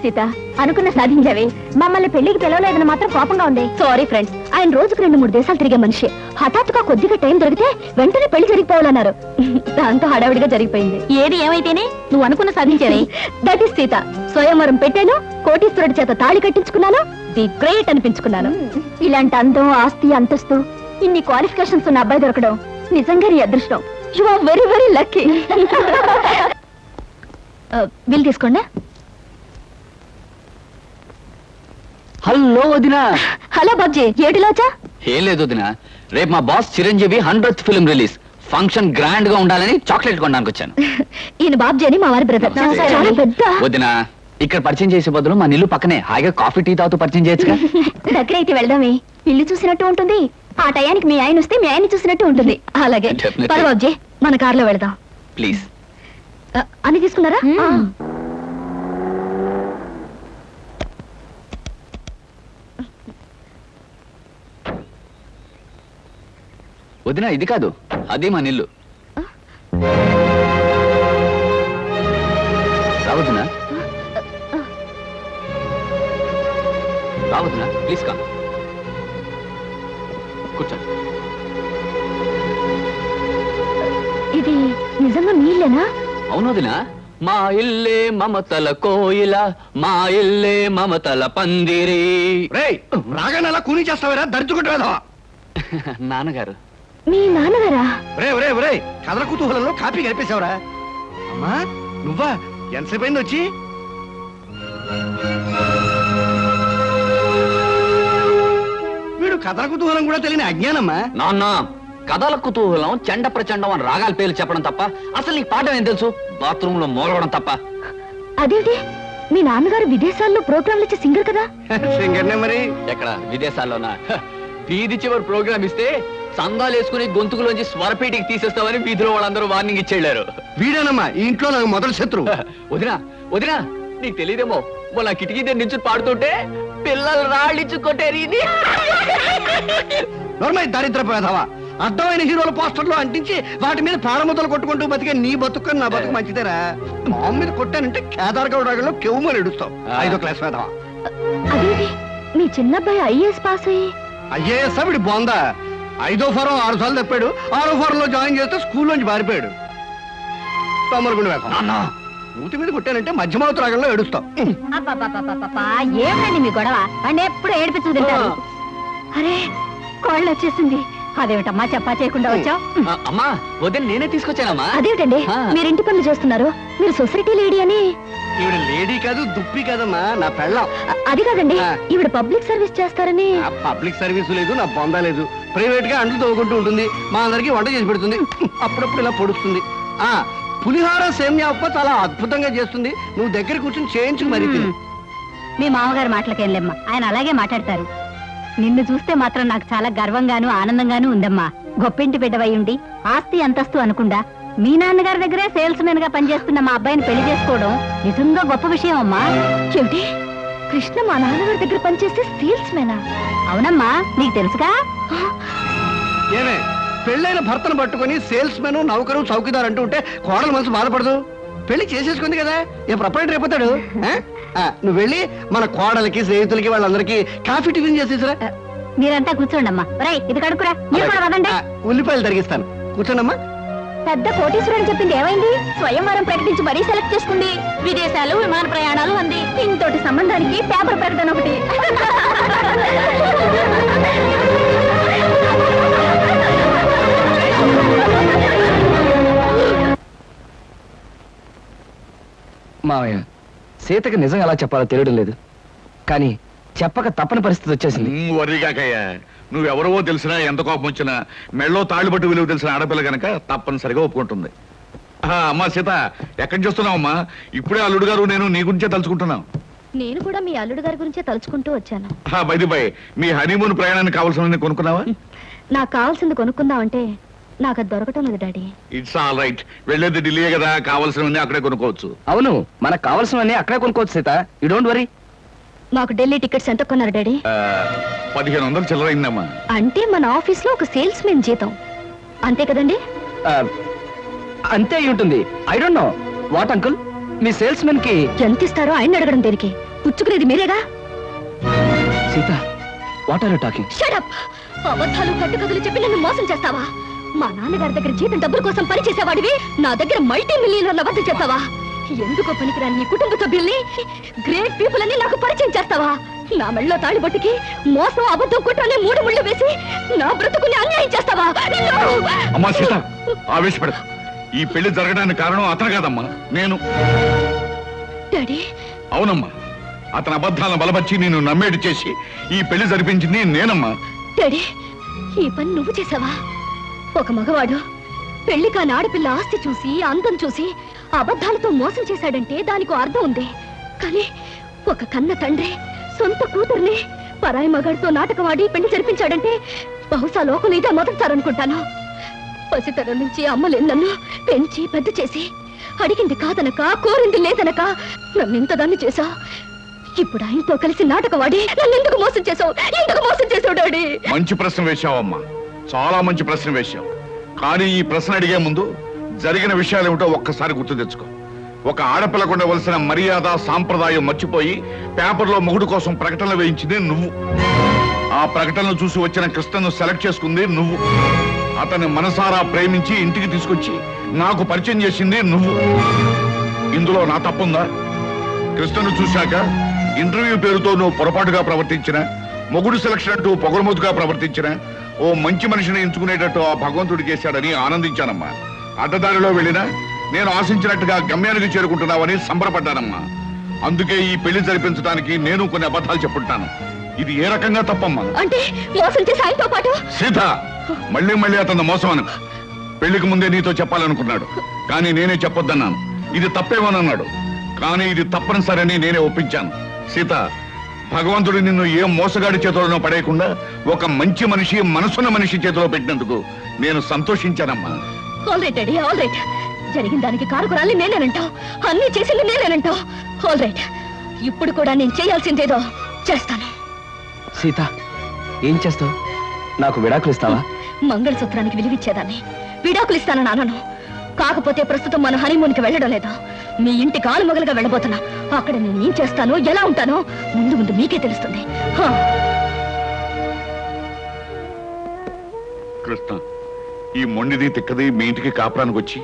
సీత అనుకున్న సాధించావే. మమ్మల్ని పెళ్లికి పిలవలేదని మాత్రం కోపంగా ఉంది. సారీ ఫ్రెండ్స్, ఆయన రోజుకు 2-3 దేశాలు తిరిగే మనిషి. హఠాత్తుగా కొద్దిగా టైం దొరికితే వెంటనే పెళ్లి జరిగిపోవాలన్నారు. దాంతో హడావిడిగా జరిగిపోయింది. ఏది ఏమైతేనే నువ్వు అనుకున్న సాధించావే. That is Sita. స్వయంవరం పెట్టాను, కోటీశ్వరుడి చేత తాళి కట్టించుకున్నాను, ది గ్రేట్ అనిపించుకున్నాను. ఇలాంటి అందం, ఆస్తి, అంతస్తు, ఇన్ని క్వాలిఫికేషన్స్ ఉన్న అబ్బాయి దొరకడం నిజంగా నీ అదృష్టం. You are very very lucky. Bill తీసుకోండి. హలో వదినా. హలో బాబ్జీ, ఏటిలోచా? ఏం లేదు వదినా, రేపు మా boss Chiranjeevi 100th film release. Function grand గా ఉండాలని చాక్లెట్ కొనడానికి వచ్చాను. ఈయన బాబ్జీ అని మా వారి బ్రదర్. వదినా, ఇక్కడ పరిచయం చేసే బదులు మా నిల్లు పక్కనే హాయిగా కాఫీ టీ తాగుతూ పరిచయం చేయొచ్చుగా. దగ్గర అయితే వెళ్దామే, ఇల్లు చూసినట్టు ఉంటుంది. ఆ టయానికి మీ ఆయన వస్తే మీ ఆయన చూసినట్టు ఉంటుంది. అలాగే పద బాబ్జీ, మన కార్లో వెళ్దాం ప్లీజ్. అన్ని తీసుకున్నారా? వదినా, ఇది కాదు, అది మా నిల్లు. రావద్దునా, రావద్దునా, ప్లీజ్ కా కూర్చోండి. ఇది నిజంగా మీ ఇల్లేనా? అవును వదినా, మా ఇల్లే మమతల కోయిల, మా ఇల్లే మమతల పందిరి. రాగానే అలా కూని చేస్తావరా, దర్చుకుంటా. నాన్నగారు. మీ నాన్నగారా? కథల కుతూహలంలో కాపీ గడిపేశావరా? అమ్మా నువ్వా? ఎంతసేపు అయింది వచ్చి? వీడు కథల కుతూహలం కూడా తెలియని అజ్ఞానమ్మా. నాన్న, కథల కుతూహలం చెండ ప్రచండం అని రాగాల పేర్లు చెప్పడం తప్ప అసలు నీకు పాఠం ఏం తెలుసు? బాత్రూమ్ లో మోగడం తప్ప. అదేంటి, మీ నాన్నగారు విదేశాల్లో ప్రోగ్రాంలు ఇచ్చే సింగర్ కదా? సింగర్నే మరి. ఎక్కడ విదేశాల్లోనా? వీధి చివరి ప్రోగ్రామ్ ఇస్తే సందాలు వేసుకుని గొంతుకులోంచి స్వరపేటికి తీసేస్తామని వీధిలో వాళ్ళందరూ వార్నింగ్ ఇచ్చేళ్లారు. వీడేనమ్మా ఈ ఇంట్లో నాకు మొదటి శత్రువు. వదినా వదినా, నీకు తెలియదేమో, మొన్న కిటికీ దగ్గర నుంచి పాడుతుంటే పిల్లలు రాళ్ళించుకొట్టేరి. నోర్మై దరిద్రపోయేదావా, అర్థమైన హీరోల పోస్టర్లు అంటించి వాటి మీద ప్రాణముద్దలు కొట్టుకుంటూ బతికే నీ బతుకు నా బతుకు మంచిదేరా. మా మీద కొట్టానంటే కేదార్గౌడ్ రాగంలో కెవ్వుమని ఎడుస్తావు. 5వ క్లాస్ వేదావా. అదేంటి, మీ చిన్నబ్బాయి ఐఏఎస్ పాస్ అయ్యి? ఐఏఎస్ వీడి బోందా. 5వ ఫారం 6 సార్లు తప్పాడు. 6వ ఫారంలో జాయిన్ చేస్తే స్కూల్లోంచి పారిపోయాడు. తొమ్మలగుండి వేద్దాం. ఊటి మీద కొట్టానంటే మధ్యమావతి రాగంలో ఏడుస్తాం. ఏమండి మీ గొడవ? అంటే ఎప్పుడు ఏడిపించు తింటారు. అరే కోళ్ళు వచ్చేసింది. అదేమిటమ్మా చెప్పా చేయకుండా వచ్చావు? అమ్మా వదిన నేనే తీసుకొచ్చానమ్మా. అదేమిటండి మీరు ఇంటి పనులు చేస్తున్నారు? మీరు సొసైటీ లేడీ అని. ఈవిడ లేడీ కాదు, దుప్పి కాదమ్మా, నా పెళ్ళం. అది కాదండి, ఈవిడ పబ్లిక్ సర్వీస్ చేస్తారని. పబ్లిక్ సర్వీస్ లేదు, నా బొందా లేదు. ప్రైవేట్ గా అంట్లు తవ్వుకుంటూ ఉంటుంది, మా అందరికి వంట చేసి పెడుతుంది, అప్పుడప్పుడు ఇలా పొడుస్తుంది. పులిహార సేమ్యా ఉప్ప చాలా అద్భుతంగా చేస్తుంది. నువ్వు దగ్గర కూర్చొని చేయించుకు మరి. మీ మామగారు మాటలకేం లేమ్మా, ఆయన అలాగే మాట్లాడతారు. నిన్ను చూస్తే మాత్రం నాకు చాలా గర్వంగాను ఆనందంగాను ఉందమ్మా. గొప్పింటి బిడ్డవై ఉండి ఆస్తి అంతస్తు అనుకుండా మీ నాన్నగారి దగ్గరే సేల్స్ మెన్ గా పనిచేస్తున్న మా అబ్బాయిని పెళ్లి చేసుకోవడం నిజంగా గొప్ప విషయం అమ్మా. చెవిటి, కృష్ణ మా నాన్నగారి దగ్గర పనిచేస్తే సేల్స్ మెనా? అవునమ్మా, నీకు తెలుసుగా. ఏమే, పెళ్ళైన భర్తను పట్టుకుని సేల్స్ మెన్, నౌకరు, చౌకీదార్ అంటూ ఉంటే కోడలు మనసు బాధపడదు? పెళ్లి చేసేసుకుంది కదా, ఏ ప్రపంచం రేపుతాడు. నువ్వు వెళ్ళి మన కోడలకి, స్నేహితులకి, వాళ్ళందరికీ కాఫీ టిఫిన్ చేసేసరా. మీరంతా కూర్చోండమ్మా. ఇది కడుకురా. ఉల్లిపాయలు తరిగిస్తాను, కూర్చోండమ్మా. పెద్ద కోటీశ్వరుడు చెప్పింది ఏమైంది? స్వయంవరం ప్రకటించి మరీ సెలెక్ట్ చేసుకుంది. విదేశాలు, విమాన ప్రయాణాలు అంది. ఇంతటి సంబంధానికి పేపర్ ప్రకటన ఒకటి. మావయ్య, సీతకి నిజం ఎలా చెప్పాలో తెలియడం లేదు, కానీ చెప్పక తప్పని పరిస్థితి వచ్చేసింది. వరిగాకయ్యా, నువ్వెవరవో తెలిసినా, ఎంత కోపం వచ్చినా, మెళ్ళో తాళ్ళు పట్టు విలువ తెలిసిన ఆడపిల్ల కనుక తప్పనిసరిగా ఒప్పుకుంటుంది. అమ్మా సీత, ఎక్కడి చూస్తున్నావమ్మా? ఇప్పుడే అల్లుడు గారు నేను నీ గురించే తలుచుకుంటున్నాం. నేను కూడా మీ అల్లుడు గారి గురించే తలుచుకుంటూ వచ్చాను. బై బై, మీ హనీమూన్ ప్రయాణానికి కావాల్సిన కొనుక్కున్నావా? నాకు కావాల్సింది కొనుక్కుందామంటే నాకు అది దొరకటం లేదు డాడీ. ఇట్స్ ఆల్ రైట్, వెళ్ళేది ఢిల్లీ కదా, కావాల్సినవన్నీ అక్కడే కొనుక్కోవచ్చు. అవును, మనకు కావాల్సినవన్నీ అక్కడే కొనుక్కోవచ్చు సీత, యు డోంట్ వరీ. మాకు ఢిల్లీ టికెట్స్ ఎంత కొన్నారు డాడీ? 1500 చిల్లరైందమ్మా. అంటే మన ఆఫీస్ లో ఒక సేల్స్ మెన్ జీతం అంతే కదండి? అంతే అయి ఉంటుంది. I don't know what uncle. మీ సేల్స్ మెన్ కి ఎంత ఇస్తారో ఆయన అడగడం దేనికి? పుచ్చుకునేది మీరేగా. Sita, what are you talking? Shut up. అబద్ధాలు కట్టుకథలు చెప్పి నన్ను మోసం చేస్తావా? మా నాన్నగారి దగ్గర జీతం డబ్బుల కోసం పనిచేసేవాడివి నా దగ్గర మల్టీ మిలియనర్ల వద్ద చేస్తావా? ఎందుకో పనికిరాని నీ కుటుంబ సభ్యుల్ని గ్రేట్ పీపుల్ అని నాకు పరిచయం చేస్తావా? నా మెళ్ళలో తాళిబొట్టుకి మోసం అబద్ధం కుట్రనే 3 ముళ్ళు వేసి నా బ్రతుకుని అన్యాయం చేస్తావా? అమ్మా సీత, ఆవేశపడదు. ఈ పెళ్లి జరగడానికి కారణం అతను కాదమ్మా, నేను. డాడీ. అవునమ్మా, అతని అబద్ధాలను బలపరిచి నేను నమ్మేటి చేసి ఈ పెళ్లి జరిపించింది నేనమ్మా. డాడీ, ఈ పని నువ్వు చేసావా? ఒక మగవాడు పెళ్లి కాని ఆడపిల్ల ఆస్తి చూసి అందం చూసి అబద్ధాలతో మోసం చేశాడంటే దానికి అర్థం ఉంది. కానీ ఒక కన్న తండ్రి సొంత కూతుర్ని పరాయి మగాడితో నాటకవాడి పెళ్లి జరిపించాడంటే బహుశా లోకం ఇదే మొదటిసారనుకుంటాను. పసితరం నుంచి అమ్మలేని నన్ను పెంచి పెద్ద చేసి అడిగింది కాదనక కోరింది లేదనక నన్ను ఇంతదాన్ని చేశావు. ఇప్పుడు ఆయనతో కలిసి నాటకవాడి నన్ను ఎందుకు మోసం చేశావు? ఎందుకు మోసం చేశావు డాడీ? మంచి ప్రశ్న వేశావమ్మా, చాలా మంచి ప్రశ్న వేశావు. కానీ ఈ ప్రశ్న అడిగే ముందు జరిగిన విషయాలు ఏమిటో ఒక్కసారి గుర్తు తెచ్చుకో. ఒక ఆడపిల్లకు ఉండవలసిన మర్యాద సాంప్రదాయం మర్చిపోయి పేపర్లో మొగుడు కోసం ప్రకటనలు వేయించింది నువ్వు. ఆ ప్రకటనలు చూసి వచ్చిన కృష్ణను సెలెక్ట్ చేసుకుంది నువ్వు. అతన్ని మనసారా ప్రేమించి ఇంటికి తీసుకొచ్చి నాకు పరిచయం చేసింది నువ్వు. ఇందులో నా తప్పుందా? కృష్ణను చూశాక ఇంటర్వ్యూ పేరుతో నువ్వు పొరపాటుగా ప్రవర్తించిన, మొగుడు సెలక్షన్ అంటూ పొగరమోతుగా ప్రవర్తించిన, ఓ మంచి మనిషిని ఎంచుకునేటట్టు ఆ భగవంతుడు చేశాడని ఆనందించానమ్మా. అడ్డదారిలో వెళ్ళినా నేను ఆశించినట్టుగా గమ్యానికి చేరుకుంటున్నావని సంబరపడ్డానమ్మా. అందుకే ఈ పెళ్లి జరిపించడానికి నేను కొన్ని అబద్ధాలు చెప్పుంటాను. ఇది ఏ రకంగా తప్పమ్మా? అంటే మోసం చేసి ఆయనతో పాటు సీత, మళ్ళీ మళ్ళీ అతను మోసం అను. పెళ్లికి ముందే నీతో చెప్పాలనుకున్నాడు, కానీ నేనే చెప్పొద్దన్నాను. ఇది తప్పేమోనన్నాడు, కానీ ఇది తప్పనిసరని నేనే ఒప్పించాను. సీత, భగవంతుడు నిన్ను ఏ మోసగాడి చేతిలోనో పడేయకుండా ఒక మంచి మనిషి, మనసున్న మనిషి చేతిలో పెట్టినందుకు నేను సంతోషించానమ్మా. All right daddy, all right. జరిగిన దానికి కారుకురాలి నేనేనంటావు, అన్ని చేసింది నేనేనంటావు. ఆల్ రైట్, ఇప్పుడు కూడా నేను చేయాల్సిందేదో చేస్తాను. సీత, ఏం చేస్తావు? నాకు విడాకులు ఇస్తావా? మంగళసూత్రానికి విలువిచ్చేదాన్ని విడాకులు ఇస్తానని అనను. కాకపోతే ప్రస్తుతం మన హనీమూన్కి వెళ్ళడం లేదా, మీ ఇంటి కాలు మొగలుగా వెళ్ళబోతున్నా. అక్కడ నేను ఏం చేస్తానో ఎలా ఉంటానో ముందు ముందు మీకే తెలుస్తుంది. కృష్ణ, ఈ మొండిది తిక్కది మీ ఇంటికి కాపురానికి వచ్చి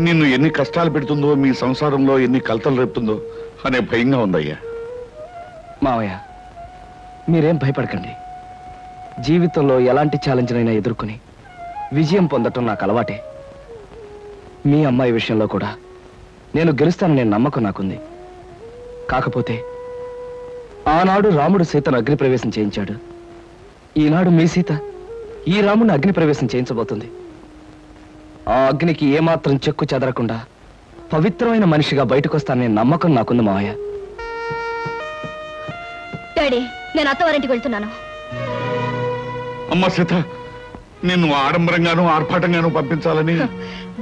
నిన్ను ఎన్ని కష్టాలు పెడుతుందో, మీ సంసారంలో ఎన్ని కలతలు రేపుతుందో అనే భయంగా ఉందయ్యా. మావయ్య, మీరేం భయపడకండి. జీవితంలో ఎలాంటి ఛాలెంజ్నైనా ఎదుర్కొని విజయం పొందటం నాకు అలవాటే. మీ అమ్మాయి విషయంలో కూడా నేను గెలుస్తాననే నమ్మకం నాకుంది. కాకపోతే ఆనాడు రాముడు సీతను అగ్నిప్రవేశం చేయించాడు. ఈనాడు మీ సీత ఈ రాముడిని అగ్నిప్రవేశం చేయించబోతుంది. ఆ అగ్నికి ఏమాత్రం చెక్కు చెదరకుండా పవిత్రమైన మనిషిగా బయటకొస్తాననే నమ్మకం నాకుంది మావయ్య. డాడీ, నేను అత్తవారింటికి వెళ్తున్నాను. అమ్మ సీత, నిన్ను ఆడంబరంగానూ ఆర్భాటంగానూ పంపించాలని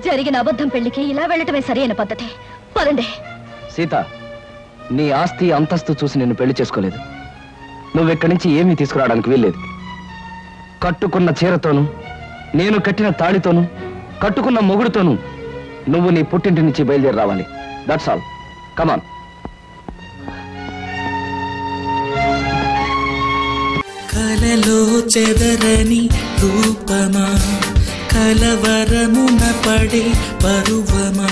జరిగిన అబద్ధం పెళ్లికి ఇలా వెళ్ళటమే సరైన పద్ధతి. పదండి. సీత, నీ ఆస్తి అంతస్తు చూసి నిన్ను పెళ్లి చేసుకోలేదు. నువ్వెక్కడి నుంచి ఏమీ తీసుకురావడానికి వీల్లేదు. కట్టుకున్న చీరతోనూ, నేను కట్టిన తాళితోనూ, కట్టుకున్న మొగుడుతోనూ నువ్వు నీ పుట్టింటి నుంచి బయలుదేరి రావాలి. That's all. కమాన్. కలలో చెదరని రూపమా, కలవరమున పడే పరువమా.